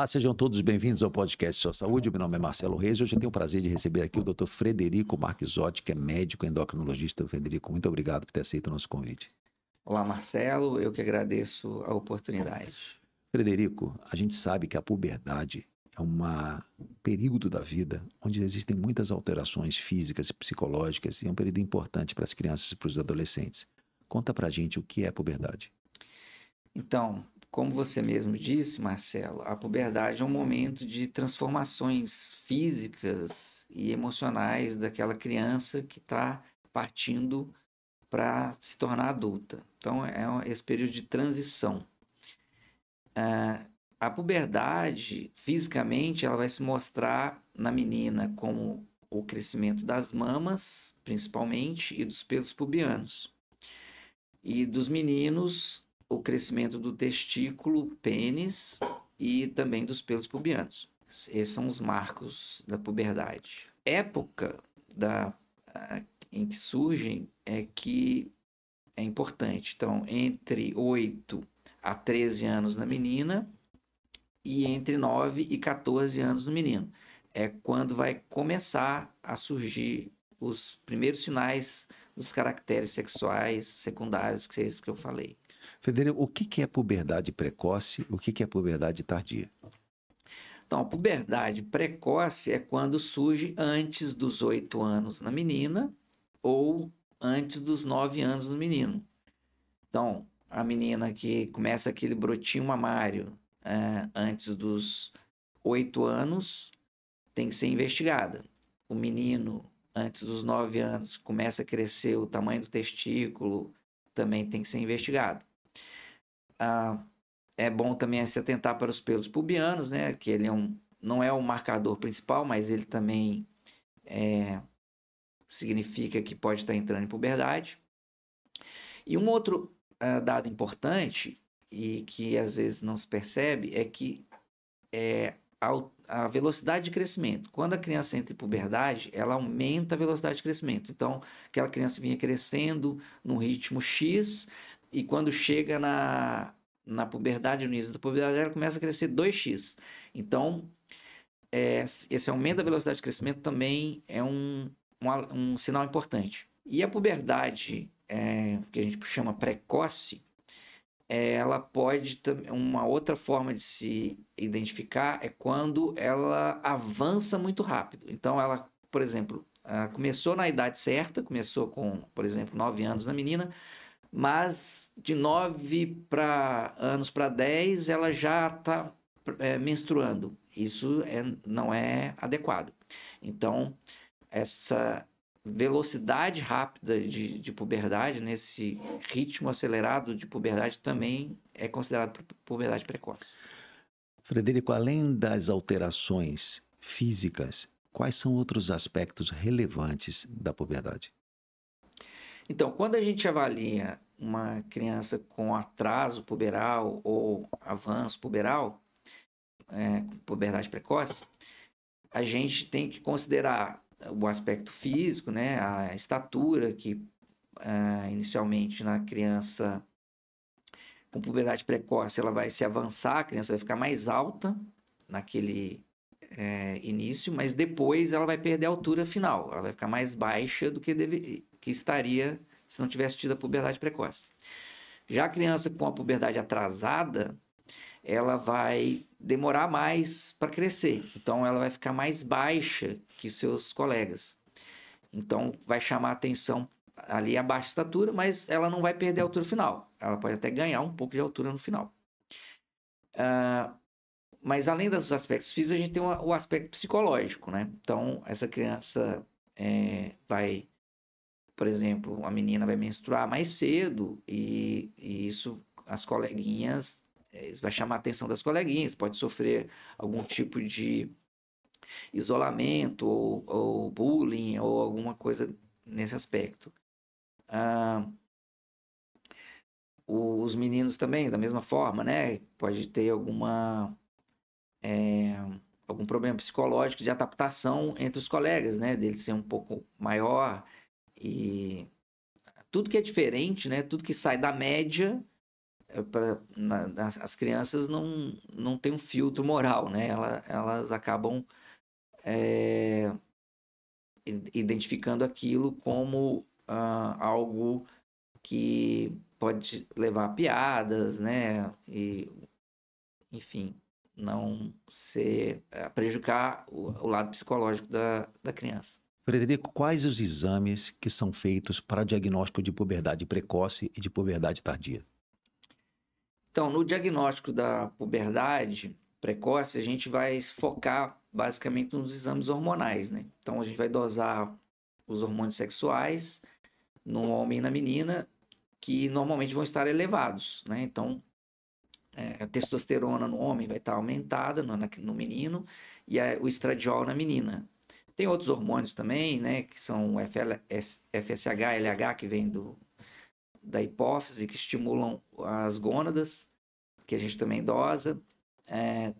Olá, sejam todos bem-vindos ao podcast Sua Saúde. Meu nome é Marcelo Reis e hoje eu tenho o prazer de receber aqui o Dr. Frederico Marquisotti, que é médico endocrinologista. Frederico, muito obrigado por ter aceito o nosso convite. Olá, Marcelo. Eu que agradeço a oportunidade. Frederico, a gente sabe que a puberdade é um período da vida onde existem muitas alterações físicas e psicológicas e é um período importante para as crianças e para os adolescentes. Conta pra gente o que é a puberdade. Então, como você mesmo disse, Marcelo, a puberdade é um momento de transformações físicas e emocionais daquela criança que está partindo para se tornar adulta. Então, esse período de transição. A puberdade, fisicamente, ela vai se mostrar na menina como o crescimento das mamas, principalmente, e dos pelos pubianos. E dos meninos, o crescimento do testículo, pênis e também dos pelos pubianos. Esses são os marcos da puberdade. Época em que surgem é que é importante. Então, entre 8 a 13 anos na menina e entre 9 e 14 anos no menino. É quando vai começar a surgir os primeiros sinais dos caracteres sexuais secundários, que é isso que eu falei. Frederico, o que é puberdade precoce? O que é puberdade tardia? Então, a puberdade precoce é quando surge antes dos 8 anos na menina ou antes dos 9 anos no menino. Então, a menina que começa aquele brotinho mamário antes dos 8 anos tem que ser investigada. O menino, antes dos 9 anos, começa a crescer o tamanho do testículo, também tem que ser investigado. É bom também se atentar para os pelos pubianos, né? Que ele não é o marcador principal, mas ele também significa que pode estar entrando em puberdade. E um outro dado importante, e que às vezes não se percebe, é que a velocidade de crescimento. Quando a criança entra em puberdade, ela aumenta a velocidade de crescimento. Então, aquela criança vinha crescendo num ritmo X, e quando chega na puberdade, no início da puberdade, ela começa a crescer 2x. Então, esse aumento da velocidade de crescimento também é um sinal importante. E a puberdade, que a gente chama precoce, ela pode, uma outra forma de se identificar é quando ela avança muito rápido. Então, ela, por exemplo, começou na idade certa, começou com, por exemplo, 9 anos na menina, mas de 9 anos para 10, ela já está menstruando. Isso não é adequado. Então, essa velocidade rápida de puberdade, nesse ritmo acelerado de puberdade, também é considerado puberdade precoce. Frederico, além das alterações físicas, quais são outros aspectos relevantes da puberdade? Então, quando a gente avalia uma criança com atraso puberal ou avanço puberal, puberdade precoce, a gente tem que considerar o aspecto físico, né? A estatura, que inicialmente na criança com puberdade precoce ela vai se avançar, a criança vai ficar mais alta naquele início, mas depois ela vai perder a altura final, ela vai ficar mais baixa do que estaria se não tivesse tido a puberdade precoce. Já a criança com a puberdade atrasada, ela vai demorar mais para crescer. Então, ela vai ficar mais baixa que seus colegas. Então, vai chamar a atenção ali a baixa estatura, mas ela não vai perder a altura final. Ela pode até ganhar um pouco de altura no final. Mas, além dos aspectos físicos, a gente tem o aspecto psicológico, né? Então, essa criança vai, por exemplo, a menina vai menstruar mais cedo e isso, as coleguinhas... vai chamar a atenção das coleguinhas, pode sofrer algum tipo de isolamento ou bullying ou alguma coisa nesse aspecto. Os meninos também, da mesma forma, né? Pode ter algum problema psicológico de adaptação entre os colegas, né? Dele ser um pouco maior e tudo que é diferente, né? Tudo que sai da média As crianças não têm um filtro moral, né? Elas acabam identificando aquilo como algo que pode levar a piadas, né? E, enfim, não ser prejudicar o lado psicológico da criança. Frederico, quais os exames que são feitos para diagnóstico de puberdade precoce e de puberdade tardia? Então, no diagnóstico da puberdade precoce, a gente vai focar basicamente nos exames hormonais, né? Então, a gente vai dosar os hormônios sexuais no homem e na menina, que normalmente vão estar elevados, né? Então, a testosterona no homem vai estar aumentada no menino e o estradiol na menina. Tem outros hormônios também, né? Que são o FSH, LH, que vem da hipófise, que estimulam as gônadas, que a gente também dosa.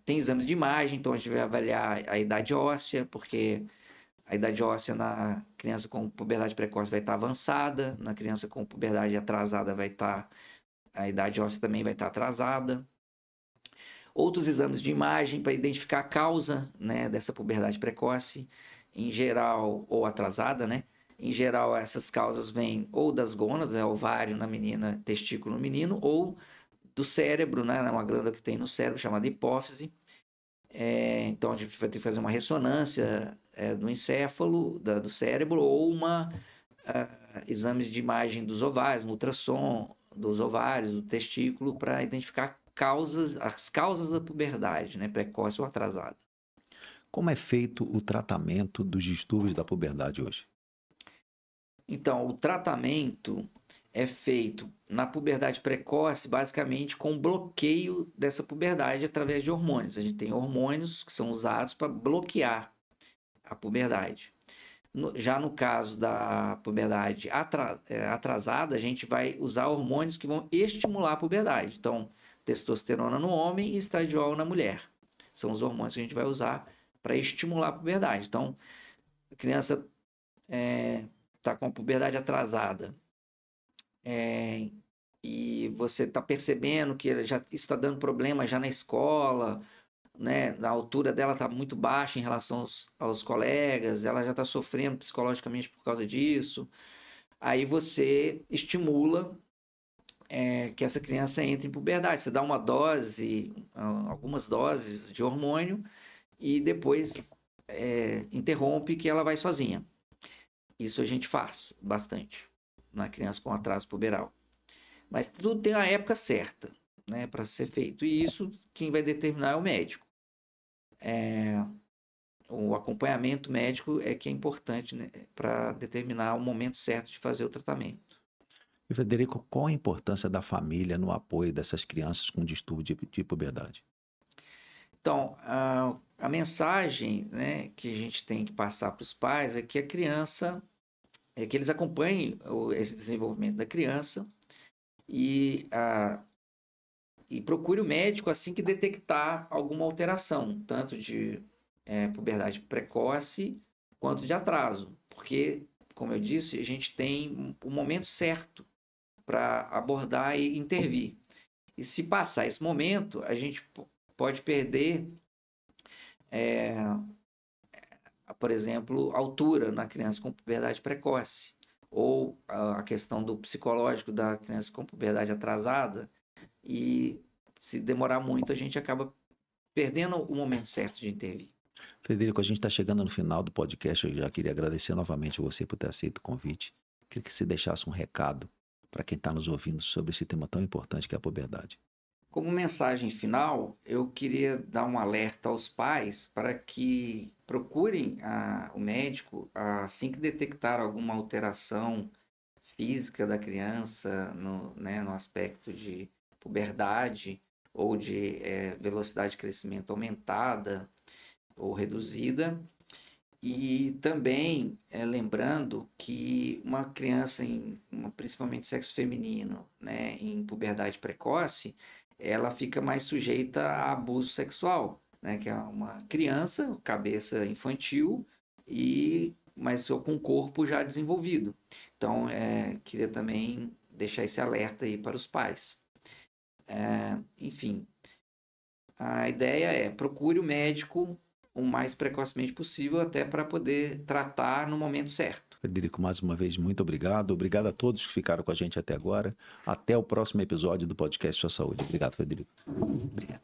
Tem exames de imagem, então a gente vai avaliar a idade óssea, porque a idade óssea na criança com puberdade precoce vai estar avançada, na criança com puberdade atrasada a idade óssea também vai estar atrasada. Outros exames de imagem para identificar a causa, né, dessa puberdade precoce, em geral, ou atrasada, né? Em geral, essas causas vêm ou das gônadas, né, ovário na menina, testículo no menino, ou do cérebro, né, uma glândula que tem no cérebro chamada hipófise. Então, a gente vai ter que fazer uma ressonância do encéfalo, do cérebro, ou exames de imagem dos ovários, um ultrassom dos ovários, do testículo, para identificar as causas da puberdade, né, precoce ou atrasada. Como é feito o tratamento dos distúrbios da puberdade hoje? Então, o tratamento é feito na puberdade precoce, basicamente com bloqueio dessa puberdade através de hormônios. A gente tem hormônios que são usados para bloquear a puberdade. Já no caso da puberdade atrasada, a gente vai usar hormônios que vão estimular a puberdade. Então, testosterona no homem e estradiol na mulher. São os hormônios que a gente vai usar para estimular a puberdade. Então, a criança está com a puberdade atrasada e você está percebendo que isso está dando problema já na escola, né? A altura dela está muito baixa em relação aos colegas, ela já está sofrendo psicologicamente por causa disso. Aí você estimula que essa criança entre em puberdade. Você dá uma dose, algumas doses de hormônio e depois interrompe que ela vai sozinha. Isso a gente faz bastante na criança com atraso puberal. Mas tudo tem a época certa, né, para ser feito. E isso quem vai determinar é o médico. O acompanhamento médico é que é importante, né, para determinar o momento certo de fazer o tratamento. E Frederico, qual a importância da família no apoio dessas crianças com distúrbio de puberdade? Então, a mensagem, né, que a gente tem que passar para os pais é que a criança, que eles acompanhem esse desenvolvimento da criança e procure o médico assim que detectar alguma alteração, tanto de puberdade precoce quanto de atraso, porque, como eu disse, a gente tem o momento certo para abordar e intervir. E se passar esse momento, a gente pode perder, por exemplo, altura na criança com puberdade precoce, ou a questão do psicológico da criança com puberdade atrasada, e se demorar muito, a gente acaba perdendo o momento certo de intervir. Frederico, a gente está chegando no final do podcast. Eu já queria agradecer novamente a você por ter aceito o convite. Queria que você deixasse um recado para quem está nos ouvindo sobre esse tema tão importante que é a puberdade. Como mensagem final, eu queria dar um alerta aos pais para que procurem o médico assim que detectar alguma alteração física da criança no aspecto de puberdade ou de velocidade de crescimento aumentada ou reduzida. E também lembrando que uma criança, principalmente sexo feminino, né, em puberdade precoce, ela fica mais sujeita a abuso sexual, né, que é uma criança, cabeça infantil, mas com o corpo já desenvolvido. Então, queria também deixar esse alerta aí para os pais. Enfim, a ideia é procure o médico o mais precocemente possível, até para poder tratar no momento certo. Frederico, mais uma vez, muito obrigado. Obrigado a todos que ficaram com a gente até agora. Até o próximo episódio do podcast Sua Saúde. Obrigado, Frederico. Obrigado.